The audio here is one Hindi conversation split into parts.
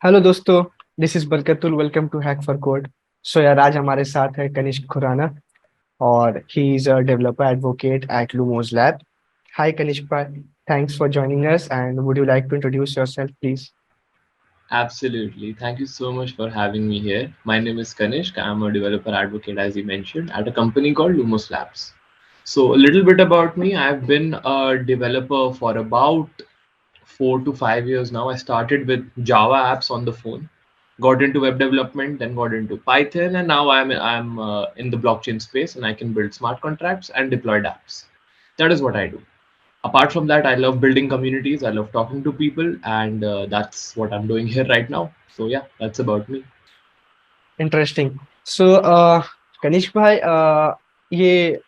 हेलो दोस्तों। This is Barkatul. Welcome to Hack For Code. So यार, आज हमारे साथ है कनिष्क खुराना और he is a developer advocate at Lumos Lab. Hi Kanishk भाई, thanks for joining us and would you like to introduce yourself please? Absolutely. Thank you so much for having me here. My name is Kanishk. I'm a developer advocate, as you mentioned, at a company called Lumos Labs. So, a little bit about me. I've been a developer for about 4 to 5 years now. I started with Java apps on the phone, got into web development, then got into Python, and now I'm in the blockchain space, and I can build smart contracts and deployed apps. That is what I do. Apart from that, I love building communities. I love talking to people, and that's what I'm doing here right now. So yeah, that's about me. Interesting. So Kanishk भाई, ये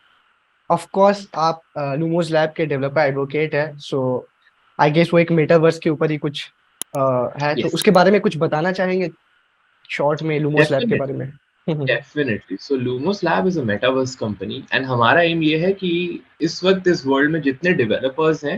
ऑफ कोर्स आप लूमोस लैब के डेवलपर एडवोकेट है। सो आई गेस वो एक मेटावर्स के ऊपर ही कुछ है, तो Yes, उसके बारे में कुछ बताना चाहेंगे शॉर्ट में लूमोस लैब के बारे definitely, में? definitely. So Lumos Lab is a metaverse company, and हमारा aim ये है कि इस वक्त इस वर्ल्ड में जितने डेवलपर्स हैं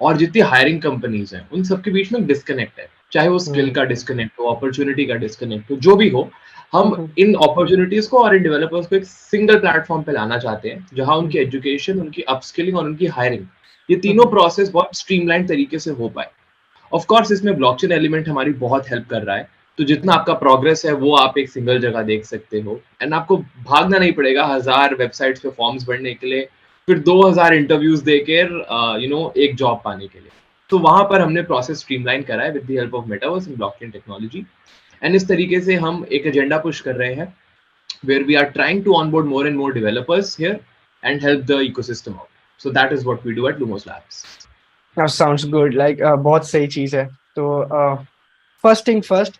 और जितनी हायरिंग कंपनीज हैं, उन सबके बीच में डिस्कनेक्ट है। चाहे वो स्किल हम्म। का डिस्कनेक्ट हो, अपॉर्चुनिटी का डिस्कनेक्ट हो, जो भी हो, हम हम्म। इन अपॉर्चुनिटीज को और इन डेवलपर्स को एक सिंगल प्लेटफॉर्म पे लाना चाहते हैं, जहां उनकी हम्म। एजुकेशन, उनकी अपस्किलिंग और उनकी हायरिंग, ये तीनों हम्म। प्रोसेस बहुत स्ट्रीमलाइन तरीके से हो पाए। ऑफ कोर्स इसमें ब्लॉकचेन एलिमेंट हमारी बहुत हेल्प कर रहा है। तो जितना आपका प्रोग्रेस है वो आप एक सिंगल जगह देख सकते हो, एंड आपको भागना नहीं पड़ेगा 1000 वेबसाइट्स पे फॉर्म्स भरने के लिए, फिर 2000 इंटरव्यूज देकर एक जॉब पाने के लिए। तो वहां पर हमने प्रोसेस स्ट्रीमलाइन करा है with the help of metaverse and blockchain technology. And इस तरीके से हम एक एजेंडा पुश कर रहे हैं where we are trying to onboard more and more developers here and help the ecosystem out. So that is what we do at Lumos Labs. Sounds good, like बहुत सही चीज है। तो फर्स्ट थिंग फर्स्ट,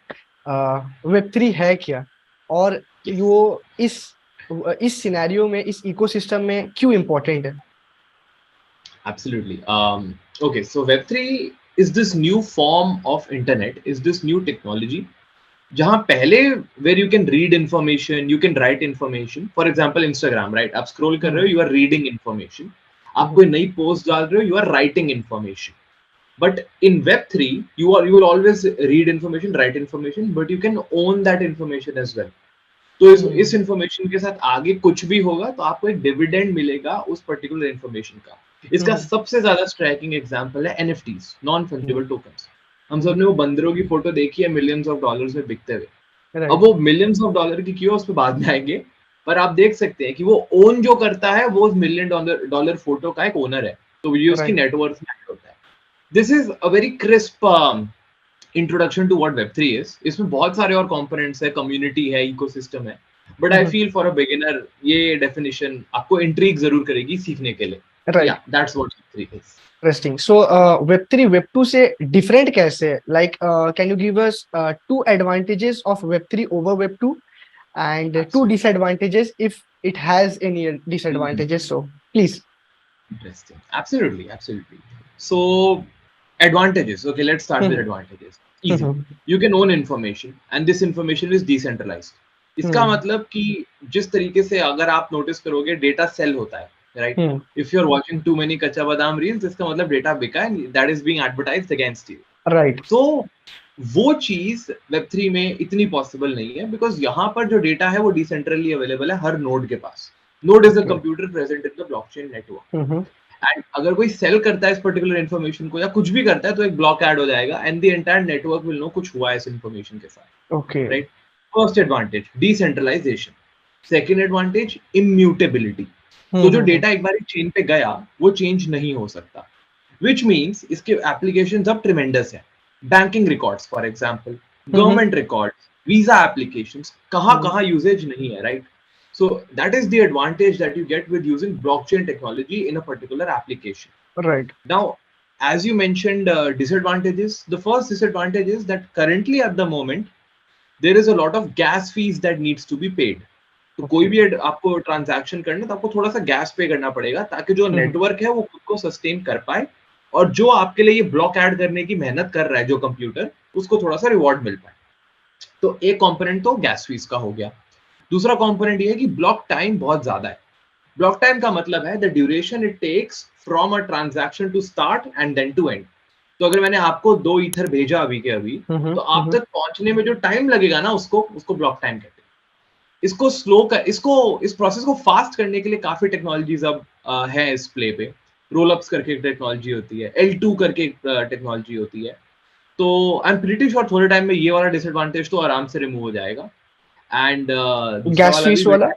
वेब 3 है क्या, और Yes. वो इस सिनेरियो में, इस इकोसिस्टम में क्यों इम्पोर्टेंट है? Absolutely. Okay, so Web3 is this new form of internet, is this new technology जहां पहले where you can read information, you can write information. For example, Instagram, right? आप scroll कर रहे हम्म। हो, you are reading information. आप हम्म। कोई नई post डाल रहे हो, you are writing information. But in Web3, you will always read information, write information, but you can own that information as well. तो इस हम्म। इंफॉर्मेशन के साथ आगे कुछ भी होगा तो आपको एक डिविडेंड मिलेगा उस पर्टिकुलर इंफॉर्मेशन का। इसका हम्म। सबसे ज्यादा स्ट्राइकिंग एग्जांपल है एनएफटीज, नॉन फंजिबल हम्म। टोकन्स। हम सब ने वो बंदरों की फोटो देखी है मिलियंस ऑफ डॉलर्स में बिकते हुए। अब राइट। वो मिलियंस ऑफ डॉलर की क्यों, उस पर बाद में आएंगे। पर आप देख सकते हैं कि वो ओन जो करता है वो उस मिलियन डॉलर डॉलर फोटो का एक ओनर है। तो ये उसकी राइट। नेटवर्थ में ऐड होता है। This is a very crisp introduction to what web 3 is. इसमें बहुत सारे और कंपोनेंट्स है, कम्युनिटी है, इकोसिस्टम है। But I feel for a beginner ये डेफिनेशन आपको इंट्रीग जरूर करेगी सीखने के लिए। तो राइट। या that's what web 3 is. Interesting. So web 3 web 2 से डिफरेंट कैसे है? Like can you give us two advantages of web 3 over web 2 and two absolutely. disadvantages if it has any disadvantages, so please. Interesting. Absolutely, absolutely. So, advantages. Okay, let's start with hmm. advantages. Easy. Hmm. You can own information, and this information is decentralized. इसका हम्म। मतलब कि जिस तरीके से अगर आप नोटिस करोगे डेटा सेल होता है, right? Hmm. If you are watching too many Kacha Badam reels, इसका मतलब डेटा बिका है, that is being advertised against you. Right. तो वो चीज वेब 3 में इतनी पॉसिबल नहीं है, बिकॉज यहाँ पर जो डेटा है वो डिसेंट्रली अवेलेबल है हर नोड के पास। Node is a okay. Computer present in the blockchain network. Hmm. And अगर कोई सेल करता है इस पर्टिकुलर इन्फॉर्मेशन को या कुछ भी करता है तो एक ब्लॉक ऐड हो जाएगा, and the entire network will know कुछ हुआ है इस इन्फॉर्मेशन के ओके। साथ, right? First advantage decentralisation. Second advantage immutability. तो जो हम्म। डेटा एक बार चेन पे गया वो चेंज नहीं हो सकता, विच मीन्स इसके एप्लीकेशंस अब ट्रिमेंडस है। Banking records for example, hmm. Government records, visa applications, कहाँ हम्म। कहाँ यूजेज नहीं है, right? So that is the advantage that you get with using blockchain technology in a particular application. Right. Now, as you mentioned, disadvantages. The first disadvantage is that currently at the moment there is a lot of gas fees that needs to be paid. तो कोई ओके। भी आपको ट्रांजैक्शन करना तो आपको थोड़ा सा गैस पे करना पड़ेगा ताकि जो हम्म। नेटवर्क है वो खुद को सस्टेन कर पाए, और जो आपके लिए ये ब्लॉक ऐड करने की मेहनत कर रहा है जो कंप्यूटर, उसको थोड़ा सा रिवॉर्ड मिल पाए। तो एक कंपोनेंट तो गैस फीस का हो गया। दूसरा कंपोनेंट ये है कि ब्लॉक टाइम बहुत ज्यादा है। ब्लॉक टाइम का मतलब है the duration it takes from a transaction to start and then to end. तो अगर मैंने आपको 2 ईथर भेजा अभी के अभी, तो आप तक पहुंचने में जो टाइम लगेगा ना, उसको ब्लॉक टाइम कहते हैं। इस प्रोसेस को फास्ट करने के लिए काफी टेक्नोलॉजीज अब है इस प्ले पे। रोल अप्स करके एक टेक्नोलॉजी होती है, L2 करके एक टेक्नोलॉजी होती है। तो आई एम प्रीटी श्योर थोड़े टाइम में ये वाला डिसएडवांटेज तो आराम से रिमूव हो जाएगा। एंड दूसरा गैस वाला भी फीस वाला?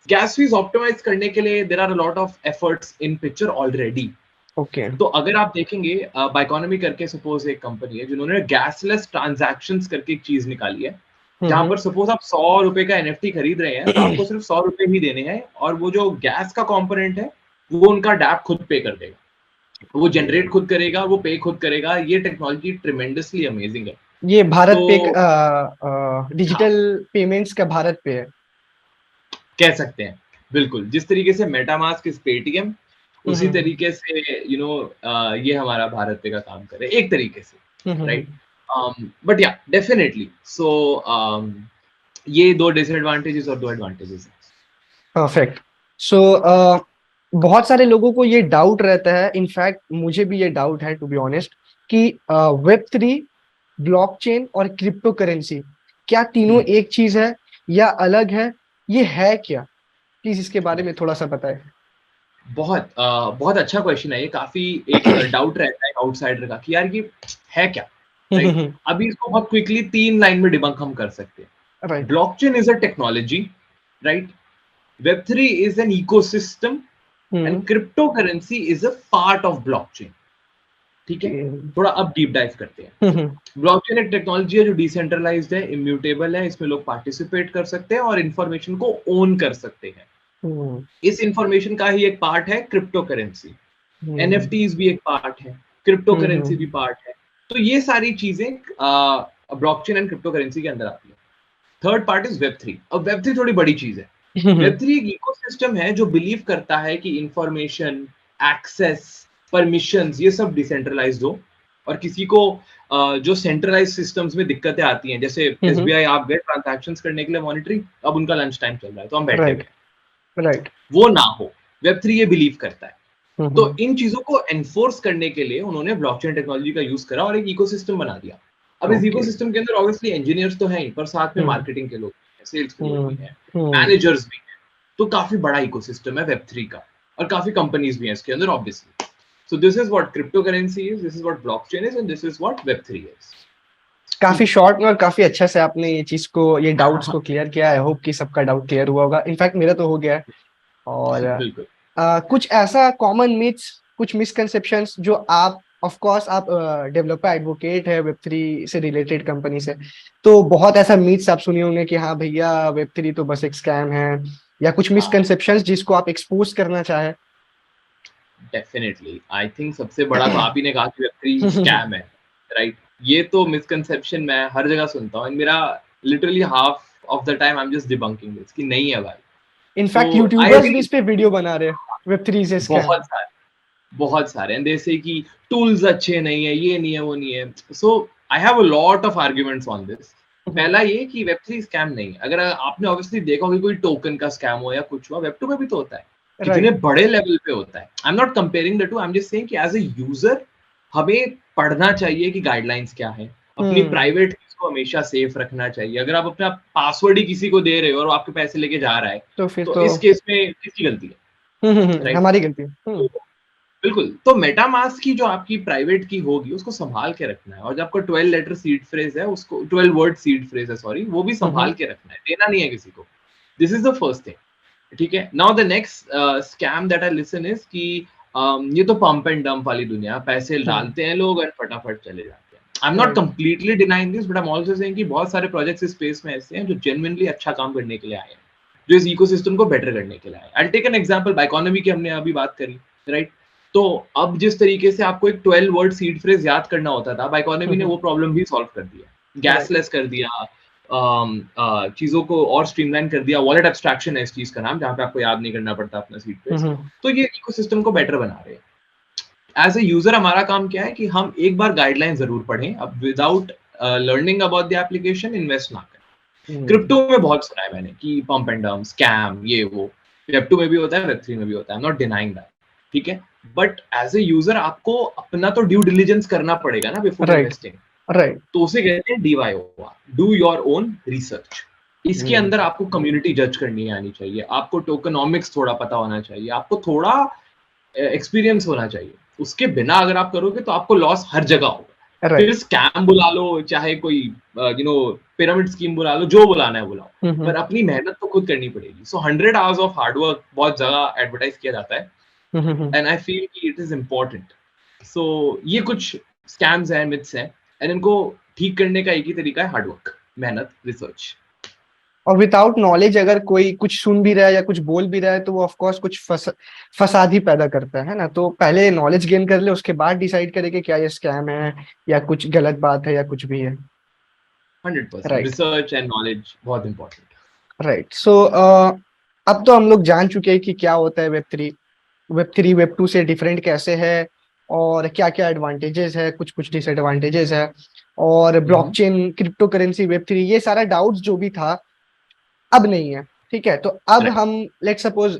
गैस फीस ऑप्टिमाइज करने के लिए there are a lot of efforts in picture already. Okay. तो अगर आप देखेंगे बाइकोनॉमी करके सपोज एक कंपनी है जिन्होंने गैसलेस ट्रांजैक्शंस करके एक चीज निकाली है, जहां पर सपोज आप 100 रुपए का NFT खरीद रहे हैं, तो आपको सिर्फ 100 रुपए ही देने हैं, और वो जो गैस का कंपोनेंट है वो उनका डैप खुद पे कर देगा, वो जनरेट खुद करेगा, वो पे खुद करेगा। ये टेक्नोलॉजी ट्रिमेंडसली अमेजिंग है। ये भारत पे तो हाँ, डिजिटल पेमेंट्स का भारत पे है। कह सकते हैं बिल्कुल। जिस तरीके से मेटामास्क इस पेटीएम, उसी तरीके से ये हमारा भारत पे का काम करे एक तरीके से, राइट? बट या डेफिनेटली सो ये 2 डिसएडवांटेजेस और 2 एडवांटेजेस हैं। परफेक्ट। सो बहुत सारे लोगों को ये डाउट रहता है, इनफैक्ट मुझे भी ये डाउट है टू बी ऑनेस्ट, कि Web3, ब्लॉकचेन और क्रिप्टो करेंसी क्या तीनों एक चीज है या अलग है? ये है क्या? प्लीज इसके बारे में थोड़ा सा बताएं। बहुत अच्छा क्वेश्चन है ये। काफी एक डाउट रहता है आउटसाइडर का कि यार ये है क्या, राइट? अभी इसको बहुत क्विकली 3 लाइन में डिबंक हम कर सकते हैं। Right. Blockchain is a technology, right? Web3 is an ecosystem and cryptocurrency is a part of blockchain. ठीक है, थोड़ा अब डीप डाइव करते हैं। ब्लॉकचेन एक टेक्नोलॉजी है जो डिसेंट्रलाइज्ड है, इम्यूटेबल है, इसमें लोग पार्टिसिपेट कर सकते हैं और इंफॉर्मेशन को ओन कर सकते हैं। इस इंफॉर्मेशन का ही एक पार्ट है क्रिप्टो करेंसी। NFTs भी एक पार्ट है, क्रिप्टो करेंसी भी पार्ट है। तो ये सारी चीजें ब्लॉकचेन एंड क्रिप्टो करेंसी के अंदर आती है। Third part is Web3। अब Web3 थोड़ी बड़ी चीज है। Web3 एक इकोसिस्टम है जो बिलीव करता है कि इंफॉर्मेशन, एक्सेस, परमिशंस ये सब डिसेंट्रलाइज्ड हो, और किसी को जो सेंट्रलाइज सिस्टम्स में दिक्कतें आती हैं, जैसे SBI आप गए ट्रांजैक्शंस करने के लिए मॉनिटरिंग, अब उनका लंच टाइम चल रहा है तो हम बैठे हुए हैं, राइट। वो ना हो। Web3 ये बिलीव करता है। तो इन चीजों को एनफोर्स करने के लिए उन्होंने ब्लॉकचेन टेक्नोलॉजी का यूज करा और एक इकोसिस्टम बना दिया। अब इस इकोसिस्टम के अंदर ऑब्वियसली इंजीनियर्स तो हैं ही, पर साथ में मार्केटिंग के लोग, सेल्स के लोग भी हैं, मैनेजर्स भी हैं। तो काफी बड़ा इकोसिस्टम है Web3 का, और काफी कंपनीज भी हैं इसके अंदर obviously. So this is what crypto currency is, this is what blockchain is, and this is what Web3 is. काफी शॉर्ट में और काफी अच्छा से आपने ये चीज को, ये डाउट्स को क्लियर किया। आई होप कि सबका डाउट क्लियर हुआ होगा, इनफैक्ट मेरा तो हो गया है। और बिल्कुल। कुछ ऐसा कॉमन मिथ्स, कुछ मिसकंसेप्शंस जो आप, ऑफ कोर्स आप डेवलपर एडवोकेट है Web3 से रिलेटेड कंपनी से, तो बहुत ऐसा मिथ्स आप सुने होंगे कि हाँ भैया Web3 तो बस एक स्कैम है, या कुछ मिसकंसेप्शंस जिसको आप एक्सपोज करना चाहे। डेफिनेटली आई थिंक सबसे बड़ा तो आप ही ने कहा कि Web3 स्कैम है, राइट? ये तो मिसकंसेप्शन मैं हर जगह सुनता हूँ, मेरा literally half of the time I am just debunking this कि नहीं है भाई। इनफैक्ट यूट्यूबर्स भी इस पे वीडियो बना रहे हैं Web3 से स्कैम। बहुत सारे एंड दे से कि टूल्स अच्छे नहीं है, ये नहीं है, वो नहीं है। So I have a lot of arguments on this. पहला ये कि Web3 स्कैम नहीं है। अगर आपने ऑब्वियसली देखा होगा कोई टोकन का स्कैम हो या कुछ हुआ, Web2 में भी तो होता है, कितने बड़े लेवल पे होता है। I am not comparing the two, I am just saying कि एज अ यूजर हमें पढ़ना चाहिए कि गाइडलाइंस क्या है, अपनी प्राइवेट चीज को हमेशा सेफ रखना चाहिए। अगर आप अपना पासवर्ड ही किसी को दे रहे हो और वो आपके पैसे लेके जा रहा है, तो फिर तो इस केस में किसकी गलती है? राइट, हमारी गलती है। बिल्कुल। तो मेटामास्क की जो आपकी प्राइवेट की होगी उसको संभाल के रखना है, और जो आपका 12 लेटर सीड फ्रेज है, उसको 12 वर्ड सीड फ्रेज है, सॉरी, वो भी संभाल के रखना है, देना नहीं है किसी को। This is the first thing, ठीक है? Now the next scam that I listen is कि ये तो पंप एंड डंप वाली दुनिया, पैसे डालते हैं लोग और फटाफट चले जाते हैं। I am not completely denying this, but I am also saying कि बहुत सारे प्रोजेक्ट्स इस स्पेस में ऐसे हैं जो जेन्युइनली अच्छा काम करने के लिए आए हैं, जो इस इकोसिस्टम को बेटर करने के लिए आए। I will take an example, Biconomy की हमने अभी बात करी, राइट? तो अब जिस तरीके से आपको एक 12 वर्ड सीड फ्रेज याद करना होता था, बाइकोनॉमी ने वो प्रॉब्लम भी सॉल्व कर दिया, गैसलेस कर दिया, चीजों को और स्ट्रीमलाइन कर दिया। वॉलेट एब्स्ट्रैक्शन है इस चीज का नाम, जहां पे आपको याद नहीं करना पड़ता अपना सीड फ्रेज। तो ये इकोसिस्टम को बेटर बना रहे हैं। एज ए यूजर हमारा काम क्या है कि हम एक बार गाइडलाइन जरूर पढ़ें, अब without learning about the application invest ना करें। क्रिप्टो में बहुत सुना है मैंने कि पंप एंड डंप, स्कैम, ये वो, Web2 में भी होता है, Web3 में भी होता है, I am not denying that, ठीक है, बट एज ए यूजर आपको अपना तो ड्यू डिलिजेंस करना पड़ेगा ना बिफोर राइट इन्वेस्टिंग। राइट तो उसे कहते हैं DYOR, do your own research. इसके अंदर आपको कम्युनिटी जज करनी आनी चाहिए, आपको टोकनॉमिक्स थोड़ा पता होना चाहिए, आपको थोड़ा एक्सपीरियंस होना चाहिए। उसके बिना अगर आप करोगे तो आपको लॉस हर जगह होगा। फिर राइट स्कैम बुला लो, चाहे कोई पिरामिड स्कीम बुला लो, जो बुलाना है बुलाओ, हम्म पर अपनी मेहनत तो खुद करनी पड़ेगी। सो 100 hours ऑफ हार्डवर्क बहुत जगह एडवर्टाइज किया जाता है, हम्म एंड आई फील कि इट इज इम्पोर्टेंट। सो ये कुछ स्कैम्स हैं, मिथ्स हैं, एंड इनको ठीक करने का एक ही तरीका है, हार्डवर्क, मेहनत, रिसर्च। और विदाउट नॉलेज अगर कोई कुछ सुन भी रहा है या कुछ बोल भी रहा है तो वो ऑफ कोर्स कुछ फसाद ही पैदा करता है ना। तो पहले नॉलेज गेन कर ले, उसके बाद डिसाइड करे कि क्या ये स्कैम है या कुछ गलत बात है या कुछ भी है। 100% राइट रिसर्च एंड नॉलेज बहुत इंपॉर्टेंट। राइट। सो अब तो हम लोग जान चुके हैं कि क्या होता है वेब 3। वेब 3 वेब 2 से डिफरेंट कैसे है और क्या क्या एडवांटेजेस है, कुछ कुछ डिसएडवांटेजेस है, और ब्लॉकचेन, क्रिप्टो करेंसी, वेब 3, ये सारा डाउट्स जो भी था अब नहीं है। ठीक है, तो अब राइट। हम लेट सपोज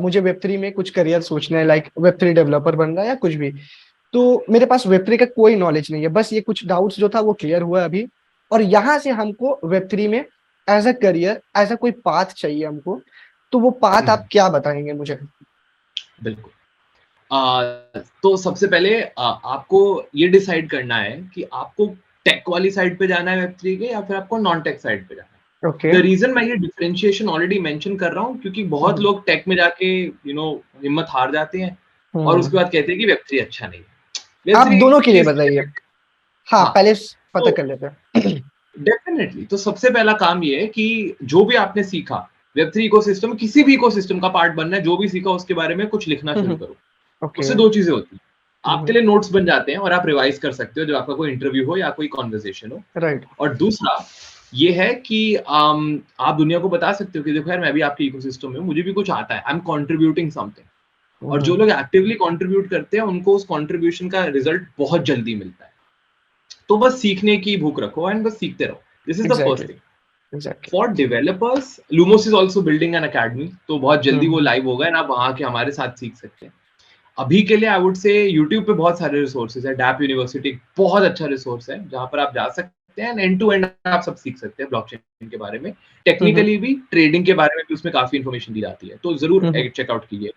मुझे वेब 3 में कुछ करियर सोचना है, लाइक वेब 3 डेवलपर बनना है या कुछ भी। तो मेरे पास वेब 3 का कोई नॉलेज नहीं है, बस ये कुछ डाउट्स जो था वो क्लियर हुआ अभी। और यहाँ से हमको वेब 3 में as a career, as a कोई पाथ चाहिए हमको। तो वो पाथ आप क्या बताएंगे मुझे? बिल्कुल। तो सबसे पहले आपको ये डिसाइड करना है कि आपको टेक वाली साइड पे जाना है वेब 3 के, या फिर आपको नॉन टेक साइड पे जाना है। ओके। द रीजन मैं ये डिफरेंशिएशन ऑलरेडी मेंशन कर रहा हूँ, क्योंकि बहुत लोग टेक में जाके हिम्मत हार जाते हैं और उसके बाद कहते हैं कि वेब 3 अच्छा नहीं है। वेब आप 3 दोनों के लिए इज, बताइए। हाँ, हाँ, पहले पता तो कर लेते हैं। डेफिनेटली तो सबसे पहला काम ये है कि जो भी आपने सीखा वेब 3 इकोसिस्टम, किसी भी इकोसिस्टम का पार्ट बनना है, जो भी सीखा उसके बारे में कुछ लिखना शुरू करो। ओके। उससे दो चीजें होती हैं, आपके लिए नोट्स बन जाते हैं और आप रिवाइज कर सकते हो जब आपका कोई इंटरव्यू हो या कोई कॉन्वर्सेशन हो। राइट। और दूसरा ये है कि आप दुनिया को बता सकते हो कि देखो यार, मैं भी आपके इकोसिस्टम में हूँ, मुझे भी कुछ आता है, आई एम कंट्रीब्यूटिंग समथिंग। और जो लोग एक्टिवली कंट्रीब्यूट करते हैं उनको उस कंट्रीब्यूशन का रिजल्ट बहुत जल्दी मिलता है। तो बस सीखने की भूख रखो एंड बस सीखते रहो। This is the first exactly thing. Exactly. For developers, Lumos is also building an academy, तो बहुत जल्दी वो लाइव होगा एंड आप वहां के हमारे साथ सीख सकते हैं। अभी के लिए आई वुड से यूट्यूब पे बहुत सारे रिसोर्सेज है। डैप यूनिवर्सिटी बहुत अच्छा रिसोर्स है जहां पर आप जा सकते हैं, एंड टू एंड आप सब सीख सकते हैं ब्लॉकचेन के बारे में, टेक्निकली भी, ट्रेडिंग के बारे में भी उसमें काफी इन्फॉर्मेशन दी जाती है, तो जरूर चेकआउट कीजिए।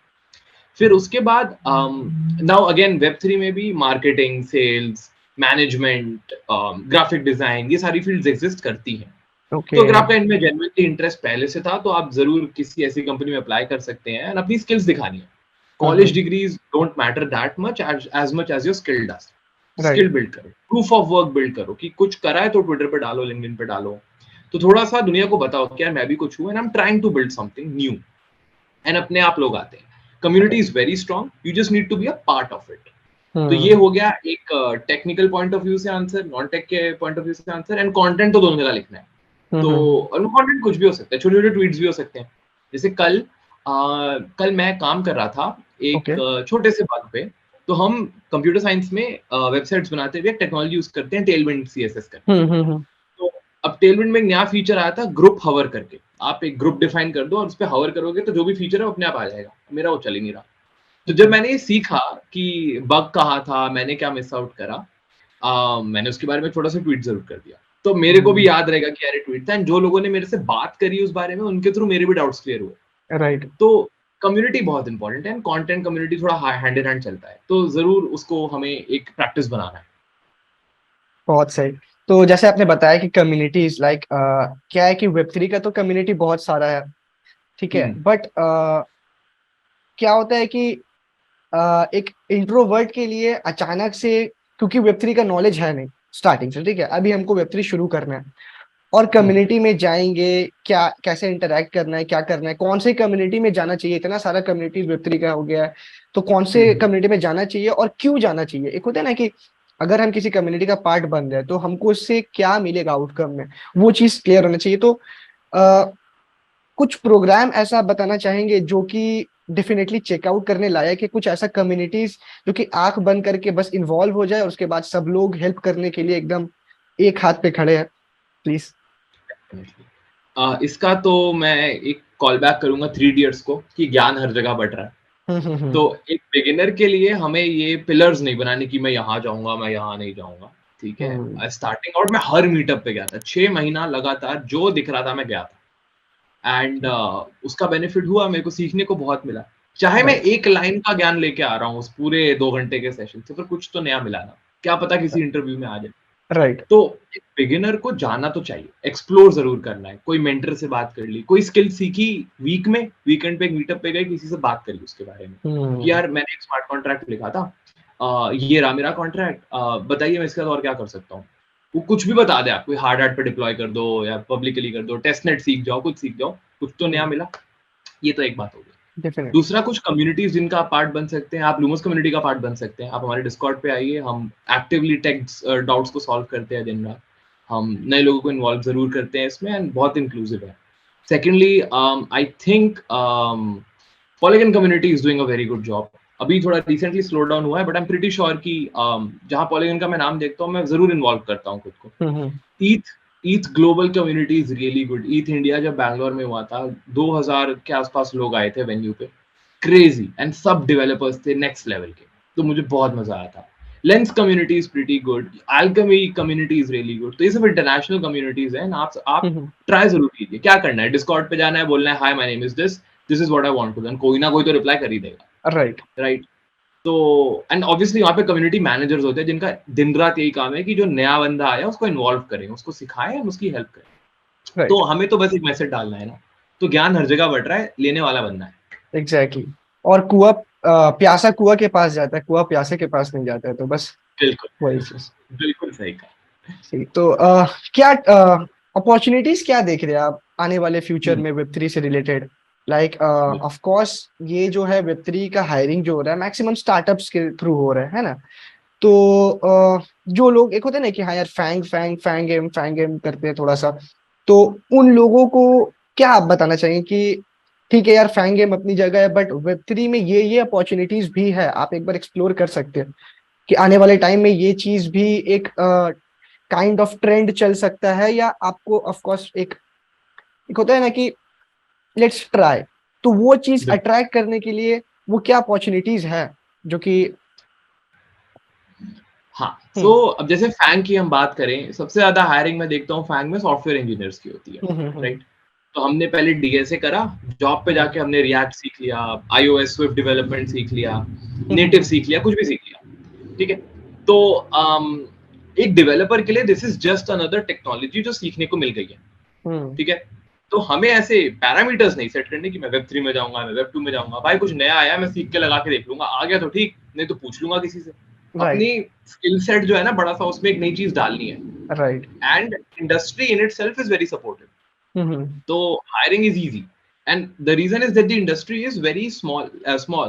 फिर उसके बाद नाउ अगेन वेब 3 में भी marketing, sales, management, graphic design, ये सारी फील्ड्स एग्जिस्ट करती हैं। ओके। तो अगर आपका इनमें जेन्युइनली इंटरेस्ट पहले से था तो आप जरूर किसी ऐसी कंपनी में अप्लाई कर सकते हैं एंड अपनी स्किल्स दिखानी है। College degrees don't matter that much as your skill does. Skill right. Build करो, प्रूफ ऑफ वर्क बिल्ड करो कि कुछ करा है, तो ट्विटर पे डालो, लिंक्डइन पे डालो, तो थोड़ा सा दुनिया को बताओ कि यार मैं भी कुछ हूँ and I am trying to build something new. And अपने आप लोग आते हैं। Community is very strong, you just need to be a part of it. तो ये हो गया एक टेक्निकल पॉइंट ऑफ व्यू से आंसर, नॉन टेक के पॉइंट ऑफ व्यू से आंसर। एंड कंटेंट तो दोनों जगह लिखना है। तो और कंटेंट कुछ भी हो सकता है, छोटे छोटे ट्वीट्स भी हो सकते हैं। जैसे कल मैं काम कर रहा था ओके। एक छोटे से बग पे। तो हम कंप्यूटर साइंस में वेबसाइट्स बनाते हुए टेक्नोलॉजी यूज करते हैं, टेलविंड CSS करके। तो अब टेलविंड में एक नया फीचर आया था, ग्रुप हवर करके। आप एक ग्रुप डिफाइन कर दो और उस पर हवर करोगे तो जो भी फीचर है वो अपने आप आ जाएगा। मेरा वो चल ही नहीं रहा। तो जब मैंने ये सीखा कि बग कहाँ था, मैंने क्या मिस आउट करा, मैंने उसके बारे में थोड़ा सा ट्वीट जरूर कर दिया। तो मेरे को भी याद रहेगा कि यार ट्वीट था, एंड जो लोगों ने मेरे से बात करी उस बारे में उनके थ्रू मेरे भी डाउट्स क्लियर हुए। राइट। तो कम्युनिटी बहुत इंपॉर्टेंट है, कंटेंट कम्युनिटी थोड़ा हैंड इन हैंड चलता है, तो जरूर उसको हमें एक प्रैक्टिस बनाना है। बहुत सही। तो जैसे आपने बताया कि कम्युनिटीज लाइक क्या है कि वेब 3 का तो कम्युनिटी बहुत सारा है। ठीक है, हम्म, बट क्या होता है कि एक इंट्रोवर्ट के लिए अचानक से, क्योंकि वेब 3 का नॉलेज है नहीं स्टार्टिंग से, ठीक है, अभी हमको वेब 3 शुरू करना है और हम्म, कम्युनिटी में जाएंगे, क्या कैसे इंटरेक्ट करना है, क्या करना है, कौन से कम्युनिटी में जाना चाहिए, इतना सारा कम्युनिटीज वेब 3 का हो गया है। तो कौन से हम्म, कम्युनिटी में जाना चाहिए और क्यों जाना चाहिए? एक होता है ना कि अगर हम किसी कम्युनिटी का पार्ट बन रहे हैं तो हमको उससे क्या मिलेगा आउटकम में, वो चीज क्लियर होना चाहिए। तो कुछ प्रोग्राम ऐसा बताना चाहेंगे जो कि डेफिनेटली चेकआउट करने लायक है, कुछ ऐसा कम्युनिटीज जो कि आंख बंद करके बस इन्वॉल्व हो जाए और उसके बाद सब लोग हेल्प करने के लिए एकदम एक हाथ पे खड़े हैं, प्लीज। इसका तो मैं एक कॉल बैक करूंगा 3 इडियट्स को कि ज्ञान हर जगह बट रहा है। हम्म। तो एक बिगिनर के लिए हमें ये पिलर्स नहीं बनाने कि मैं यहाँ जाऊंगा, मैं यहाँ नहीं जाऊंगा, ठीक हम्म। है। स्टार्टिंग आउट में हर मीटअप पे गया था, 6 महीना लगातार जो दिख रहा था मैं गया था। एंड उसका बेनिफिट हुआ, मेरे को सीखने को बहुत मिला। चाहे मैं राइट। एक लाइन का ज्ञान लेके आ रहा हूँ उस पूरे 2 घंटे के सेशन से, पर कुछ तो नया मिला ना, क्या पता किसी इंटरव्यू में आ जाए। राइट। तो एक बिगिनर को जाना तो चाहिए, एक्सप्लोर जरूर करना है। कोई मेंटर से बात कर ली, कोई स्किल सीखी वीक में, वीकेंड पे एक मीटअप पे गए, किसी से बात करी उसके बारे में कि हम्म। यार मैंने एक स्मार्ट कॉन्ट्रैक्ट लिखा था, ये रहा मेरा कॉन्ट्रैक्ट, बताइए मैं इसके साथ और क्या कर सकता हूँ। वो कुछ भी बता दे, आप कोई हार्ड हैट पे डिप्लॉय कर दो या पब्लिकली कर दो, टेस्ट नेट सीख जाओ, कुछ सीख जाओ, कुछ तो नया मिला। ये तो एक बात हो गई। डेफिनेटली। दूसरा, कुछ कम्युनिटीज जिनका आप पार्ट बन सकते हैं, आप लूमस कम्युनिटी का पार्ट बन सकते हैं। आप हमारे डिस्कॉर्ड पे आइए, हम एक्टिवली टेक डाउट्स को सॉल्व करते हैं दिन रात। हम नए लोगों को इन्वॉल्व जरूर करते हैं इसमें, एंड बहुत इंक्लूसिव है। Secondly, I think polygon community is doing a very good job. अभी थोड़ा रिसेंटली स्लो डाउन हुआ है, but I am pretty sure कि जहाँ पॉलीगन का मैं नाम देखता हूँ, मैं जरूर इन्वॉल्व करता हूँ खुद को। Hmm. ETH ETH global community is really good. ETH India जब बैंगलोर में हुआ था, 2000 के आसपास लोग आए थे वेन्यू पे, क्रेजी, एंड सब डेवलपर्स थे नेक्स्ट लेवल के। तो मुझे बहुत मजा आया था। Lens community is pretty good, alchemy community is really good. तो ये सब इंटरनेशनल कम्युनिटीज हैं, आप हम्म। ट्राई जरूर कीजिए। क्या करना है, डिस्कॉर्ड पे जाना है, बोलना है hi my name is this is what I want to do, कोई ना कोई तो रिप्लाई कर ही देगा, राइट। राइट। तो एंड ऑब्वियसली वहाँ पे कम्युनिटी मैनेजर्स होते हैं जिनका दिन रात यही काम है कि जो नया बंदा आया उसको इन्वॉल्व करें, उसको सिखाएं, उसकी हेल्प करें। तो राइट। हमें तो बस एक मैसेज डालना है ना। तो ज्ञान हर जगह बढ़ रहा है, लेने वाला बनना है। एग्जैक्टली। और प्यासा कुआं के पास जाता है, कुआं प्यासे के पास नहीं जाता है, तो बस बिल्कुल, वही चीज। बिल्कुल सही कहा। सही। तो क्या अपॉर्चुनिटीज क्या देख रहे हैं आप आने वाले फ्यूचर में वेब3 से रिलेटेड? लाइक ऑफ कोर्स ये जो है वेब3 का हायरिंग जो हो रहा है मैक्सिमम स्टार्टअप्स के थ्रू हो रहा है ना? तो जो लोग एक होते हैं ना कि हाँ यार फैंग गेम करते हैं थोड़ा सा, तो उन लोगों को क्या आप बताना चाहिए कि ठीक है यार फैंग गेम अपनी जगह है बट वेब3 में ये अपॉर्चुनिटीज भी है, आप एक बार एक्सप्लोर कर सकते हैं कि आने वाले टाइम में ये चीज भी एक काइंड ऑफ ट्रेंड चल सकता है, या आपको ऑफ कोर्स एक होता है ना कि लेट्स ट्राई, तो वो चीज बिल्कुल। अट्रैक्ट करने के लिए वो क्या अपॉर्चुनिटीज है जो कि। हाँ, सो हम्म। अब जैसे फैंग की हम बात करें, सबसे ज्यादा हायरिंग मैं देखता हूँ फैंग में सॉफ्टवेयर इंजीनियर्स की होती है, हम्म। राइट। तो हमने पहले डीएसए करा, जॉब पे जाके हमने रिएक्ट सीख लिया, आईओएस स्विफ्ट डेवलपमेंट सीख लिया, नेटिव हम्म। सीख लिया, कुछ भी सीख लिया, ठीक है। तो एक डेवलपर के लिए this is just another technology जो सीखने को मिल गई है, हम्म। ठीक है। तो हमें ऐसे पैरामीटर्स नहीं सेट करने कि मैं वेब 3 में जाऊंगा, मैं वेब 2 में जाऊंगा। भाई कुछ नया आया, मैं सीख के लगा के देख लूंगा, आ गया तो ठीक, नहीं तो पूछ लूंगा किसी से। राइट। अपनी स्किल सेट जो है ना बड़ा सा, उसमें एक नई चीज डालनी है। Right. And industry in itself is very supportive. Hmm. तो hiring is easy, and the reason is that the industry is very small,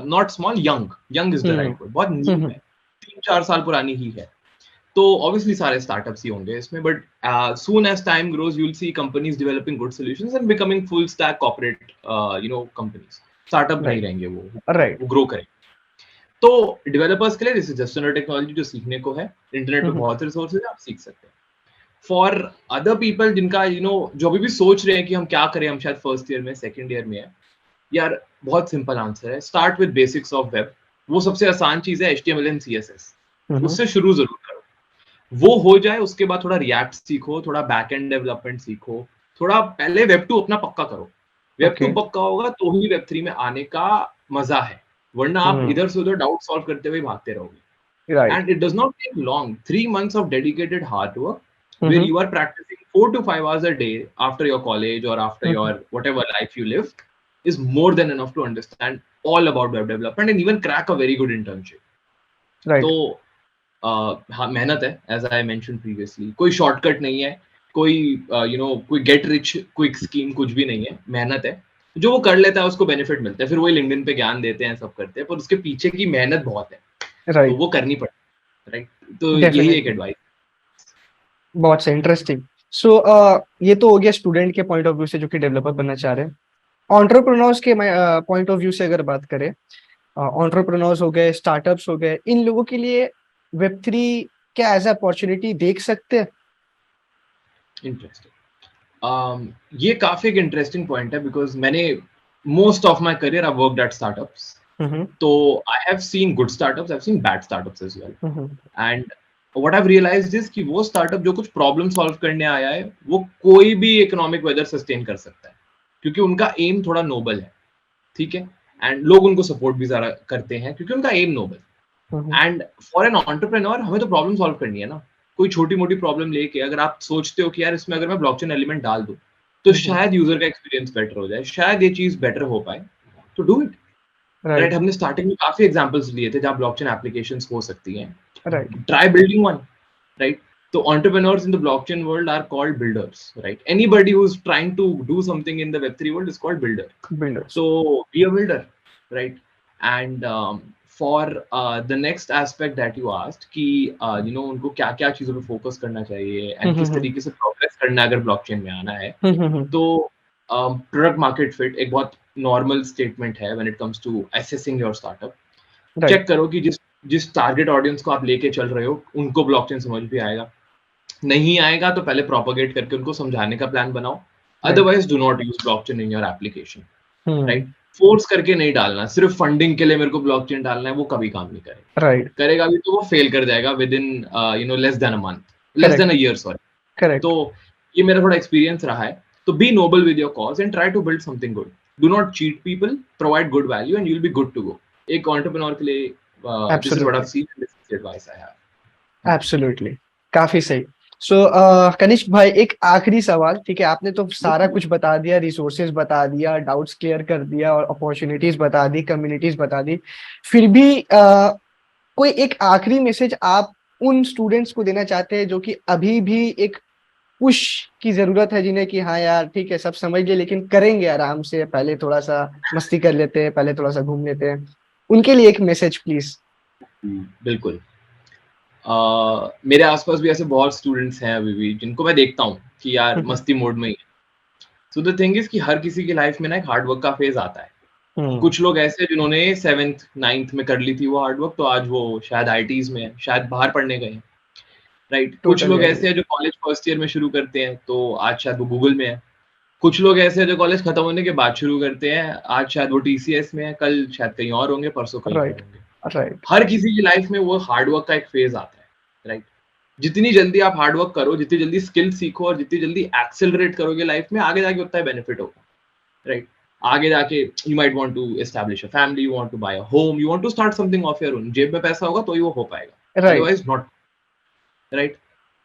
not small, young is the hmm. right word, बहुत न्यू हम्म। है, 3-4 साल पुरानी ही है। तो ऑब्वियसली सारे स्टार्टअप्स ही होंगे इसमें, but soon as time grows you will see companies developing good solutions and becoming full stack corporate companies. Startup नहीं राइट। रहेंगे वो राइट। वो ग्रो करेंगे। तो डेवलपर्स के लिए this is just another technology जो सीखने को है। इंटरनेट पे हम्म। बहुत रिसोर्सेज है, आप सीख सकते हैं। फॉर अदर पीपल जिनका जो अभी भी सोच रहे हैं कि हम क्या करें, हम शायद फर्स्ट ईयर में, सेकंड ईयर में है, यार बहुत सिंपल आंसर है, start with basics of web. वो सबसे आसान चीज है, HTML एंड CSS, हम्म। उससे शुरू जरूर करो। वो हो जाए उसके बाद थोड़ा रिएक्ट सीखो, थोड़ा बैक एंड डेवलपमेंट सीखो, थोड़ा पहले वेब 2 अपना पक्का करो। Web okay. 2 पक्का होगा तो ही वेब 3 में आने का मजा है, वरना आप हम्म। इधर से उधर डाउट सॉल्व करते हुए भागते रहोगे। Right. And it does not take long. 3 months of dedicated hard work where hmm. you are practicing 4 to 5 hours a day after your college or after your hmm. whatever life you live is more than enough to understand all about web development and even crack a very good internship. तो राइट। हाँ, मेहनत है, एज आई मेंशन प्रीवियसली, कोई शॉर्टकट नहीं है, कोई कोई गेट रिच क्विक स्कीम कुछ भी नहीं है, मेहनत है। जो वो कर लेता है उसको बेनिफिट मिलता है, फिर वही लिंक्डइन पे ज्ञान देते हैं, सब करते हैं, पर उसके पीछे की मेहनत बहुत है, तो राइट। वो करनी पड़ती है, राइट। तो यही एक डेफिनेटली। एडवाइस। बहुत सही, इंटरेस्टिंग। सो ये तो हो गया स्टूडेंट के पॉइंट ऑफ व्यू से जो कि डेवलपर बनना चाह रहे हैं। एंटरप्रेन्योर्स के पॉइंट ऑफ व्यू से अगर बात करें, एंटरप्रेन्योर्स हो गए, स्टार्टअप्स हो गए, इन लोगों के लिए वेब3 क्या एज अपॉर्चुनिटी देख सकते हैं? इंटरेस्टिंग, ये काफी एक इंटरेस्टिंग पॉइंट है, बिकॉज मैंने most of my career I worked eight startups, Mm-hmm. तो I have seen good startups, I've seen bad startups as well. Mm-hmm. And what I've realized is कि वो स्टार्टअप जो कुछ प्रॉब्लम सॉल्व करने आया है वो कोई भी इकोनॉमिक वेदर सस्टेन कर सकता है, क्योंकि उनका एम थोड़ा नोबल है, ठीक है, एंड लोग उनको सपोर्ट भी ज्यादा करते हैं क्योंकि उनका aim noble. Mm-hmm. And for an entrepreneur हमें तो प्रॉब्लम सॉल्व करनी है ना, कोई छोटी मोटी प्रॉब्लम लेके अगर आप सोचते हो कि यार इसमें अगर मैं ब्लॉकचेन एलिमेंट डाल दूं तो Mm-hmm. शायद यूजर का एक्सपीरियंस बेटर हो जाए, शायद ये चीज बेटर हो पाए, तो डू इट। Right, Right. हमने स्टार्टिंग में काफी एग्जांपल्स लिए थे जहां ब्लॉकचेन एप्लीकेशंस हो सकती हैं, Right. try building one, right? So entrepreneurs in the blockchain world are called builders, right? Anybody who's trying to do something in the web3 world is called builder. Builders. So be a builder, right? And for the next aspect that you asked कि उनको क्या क्या चीजों पे फोकस करना चाहिए एंड किस Mm-hmm. तरीके से प्रोग्रेस करना है अगर ब्लॉकचेन में आना है, Mm-hmm. तो प्रोडक्ट मार्केट फिट एक बहुत नॉर्मल स्टेटमेंट है when it comes to assessing your startup. Right. Check करो कि जिस जिस टारगेट ऑडियंस को आप लेके चल रहे हो उनको ब्लॉकचेन समझ भी आएगा, नहीं आएगा तो पहले प्रोपोगेट करके उनको समझाने का प्लान बनाओ, Right. Otherwise do not use blockchain in your application, Hmm. Right? Force करके नहीं डालना, सिर्फ फंडिंग के लिए मेरे को ब्लॉकचेन डालना है, वो कभी काम नहीं करेगा। Right. करेगा भी तो वो फेल कर जाएगा within less than a month, less Correct. Than a year, sorry. तो Correct. ये मेरा थोड़ा एक्सपीरियंस रहा है। तो be noble with your cause and try to build something good, do not cheat people, provide good value and you will be good to go. एक एंटरप्रेन्योर के लिए this is what I Absolutely. Seen, this is advice I have. Absolutely. काफी सही। सो कनिष्क भाई, एक आखिरी सवाल, ठीक है? आपने तो सारा कुछ बता दिया, रिसोर्सेज बता दिया, डाउट्स क्लियर कर दिया और अपॉर्चुनिटीज बता दी, कम्युनिटीज बता दी। फिर भी कोई एक आखिरी मैसेज आप उन स्टूडेंट्स को देना चाहते हैं जो कि अभी भी एक पुश की जरूरत है, जिन्हें कि हाँ यार ठीक है सब समझ लिए लेकिन करेंगे आराम से, पहले थोड़ा सा मस्ती कर लेते हैं, पहले थोड़ा सा घूम लेते हैं, उनके लिए एक मैसेज प्लीज। बिल्कुल। मेरे आसपास भी ऐसे बहुत स्टूडेंट्स हैं अभी भी जिनको मैं देखता हूँ कि यार हम्म। मस्ती मोड में ही। सो द थिंग इज कि हर किसी की लाइफ में ना एक हार्डवर्क का फेज आता है। हम्म। कुछ लोग ऐसे जिन्होंने 7th 9th में कर ली थी वो हार्डवर्क, तो आज वो शायद आईटीज में है, शायद बाहर पढ़ने गए हैं, राइट? कुछ टोटली लोग एग्री। ऐसे हैं जो कॉलेज फर्स्ट ईयर में शुरू करते हैं तो आज शायद वो गूगल में है। कुछ लोग ऐसे हैं जो कॉलेज खत्म होने के बाद शुरू करते हैं, आज शायद वो टीसीएस में है, कल शायद कहीं और होंगे, परसों कहीं और राइट। होंगे। राइट। हर किसी की लाइफ में वो हार्डवर्क का एक फेज आता है, राइट? जितनी जल्दी आप हार्डवर्क करो, जितनी जल्दी स्किल सीखो और जितनी जल्दी एक्सेलरेट करोगे लाइफ में, आगे जाके उतना ही बेनिफिट होगा, राइट? आगे जाके you might want to establish a family, you want to buy a home, you want to start something of your own. जेब में पैसा होगा तो ही वो हो पाएगा, right. Otherwise not, right?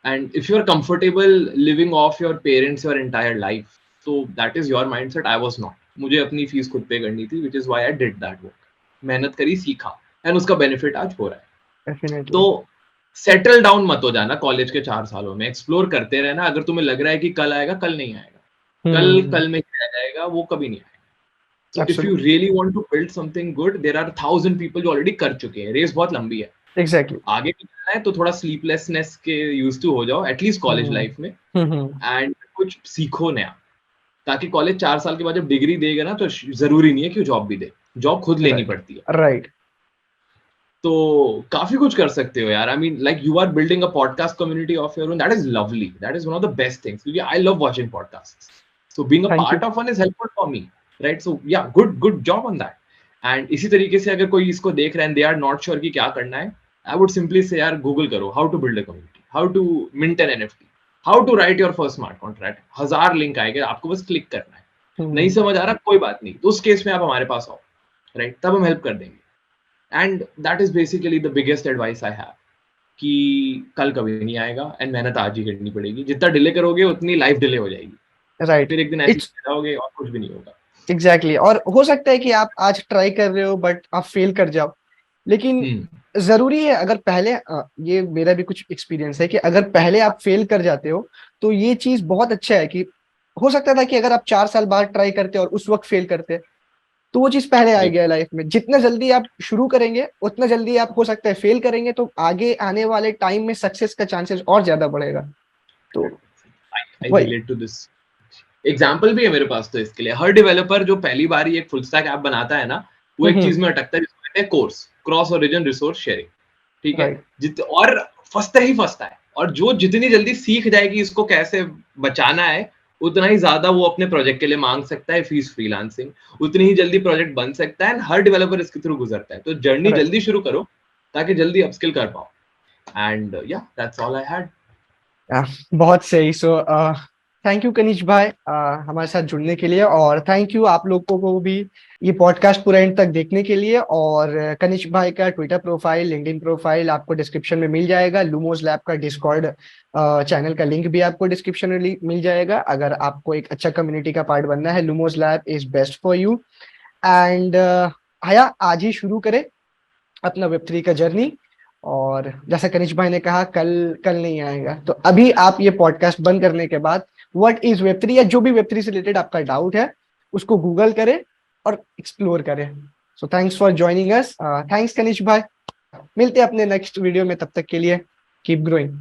And if you're comfortable living off your parents your entire life, so that is your mindset. I was not. मुझे अपनी फीस खुद पे करनी थी, which is why I did that work. मेहनत करी, सीखा, एंड उसका बेनिफिट आज हो रहा है। डेफिनेटली। तो सेटल डाउन मत हो जाना कॉलेज के 4 सालों में, एक्सप्लोर करते रहना। अगर तुम्हें लग रहा है कि कल आएगा, कल नहीं आएगा, कल कल में ही रह जाएगा, वो कभी नहीं आएगा। So if you absolutely. really want to build something good, there are 1,000 people जो ऑलरेडी कर चुके हैं। रेस बहुत लंबी है, एग्जैक्टली। आगे भी चलना है तो थोड़ा स्लीपलेसनेस के यूज टू हो जाओ एटलीस्ट कॉलेज लाइफ में, एंड कुछ सीखो नया, ताकि कॉलेज 4 साल के बाद जब डिग्री देगा ना तो जरूरी नहीं है कि जॉब भी दे, जॉब खुद लेनी पड़ती है। राइट। तो काफी कुछ कर सकते हो यार। I mean like you are building a podcast community of your own, that is lovely, that is one of the best things, क्योंकि I love watching podcast, so being a thank you. Part of one is helpful for me, right? So yeah good job on that. And इसी तरीके से अगर कोई इसको देख रहे हैं, दे आर नॉट श्योर कि क्या करना है, आई वुड सिंपली से यार गूगल करो how to build a community, how to mint an NFT, how to write your first smart contract. 1000 link आएगा, आपको बस क्लिक करना है। नहीं समझ आ रहा, कोई बात नहीं, तो उस केस में आप हमारे पास आओ, राइट? तब हम हेल्प कर देंगे। And that is basically the biggest advice I have, कि कल कभी नहीं आएगा एंड मेहनत आज ही करनी पड़ेगी। जितना डिले करोगे उतनी लाइफ डिले हो जाएगी, राइट। फिर एक दिन ऐसे इट्स ही जाओगे और कुछ भी नहीं होगा। एग्जैक्टली। और हो सकता है कि आप आज ट्राई कर रहे हो बट आप फेल कर जाओ, लेकिन जरूरी है, अगर पहले ये मेरा भी कुछ एक्सपीरियंस है कि अगर पहले आप फेल कर जाते हो तो ये चीज बहुत अच्छा है कि हो सकता था कि अगर आप 4 साल बाद ट्राई करते और उस वक्त फेल करते तो वो चीज पहले आ गया लाइफ में। जितना जल्दी आप शुरू करेंगे उतना जल्दी आप हो सकता है फेल करेंगे, तो आगे आने वाले टाइम में सक्सेस का चांसेस और ज्यादा बढ़ेगा। तो I वही। relate to this. एग्जाम्पल भी है मेरे पास तो इसके लिए। हर डेवलपर जो पहली बार ही एक फुल स्टैक ऐप बनाता है ना, वो एक चीज में अटकता है जिसको कहते हैं course, cross origin resource sharing, ठीक है? राइट। और फंसता ही फंसता है, और जो जितनी जल्दी सीख जाएगी इसको कैसे बचाना है, उतना ही ज्यादा वो अपने प्रोजेक्ट के लिए मांग सकता है फीस फ्रीलांसिंग, उतनी ही जल्दी प्रोजेक्ट बन सकता है, एंड हर डेवलपर इसके थ्रू गुजरता है। तो जर्नी Correct. जल्दी शुरू करो ताकि जल्दी अपस्किल कर पाओ। एंड या दैट्स ऑल आई हैड। बहुत सही। सो थैंक यू कनिष्क भाई हमारे साथ जुड़ने के लिए, और थैंक यू आप लोगों को भी ये पॉडकास्ट पूरा एंड तक देखने के लिए। और कनिष्क भाई का ट्विटर प्रोफाइल, लिंक्डइन प्रोफाइल आपको डिस्क्रिप्शन में मिल जाएगा। लूमोस लैब का डिस्कॉर्ड चैनल का लिंक भी आपको डिस्क्रिप्शन में मिल जाएगा। अगर आपको एक अच्छा कम्युनिटी का पार्ट बनना है, Lumos lab is best for you. And हया आज ही शुरू करें अपना वेब3 का जर्नी। और जैसा कनिष्क भाई ने कहा, कल कल नहीं आएगा, तो अभी आप ये पॉडकास्ट बंद करने के बाद व्हाट इज वेब3 या जो भी वेब3 से रिलेटेड आपका डाउट है उसको गूगल करें और एक्सप्लोर करें। So thanks for joining us. Thanks Kanishk भाई। मिलते हैं अपने नेक्स्ट वीडियो में, तब तक के लिए कीप ग्रोइंग।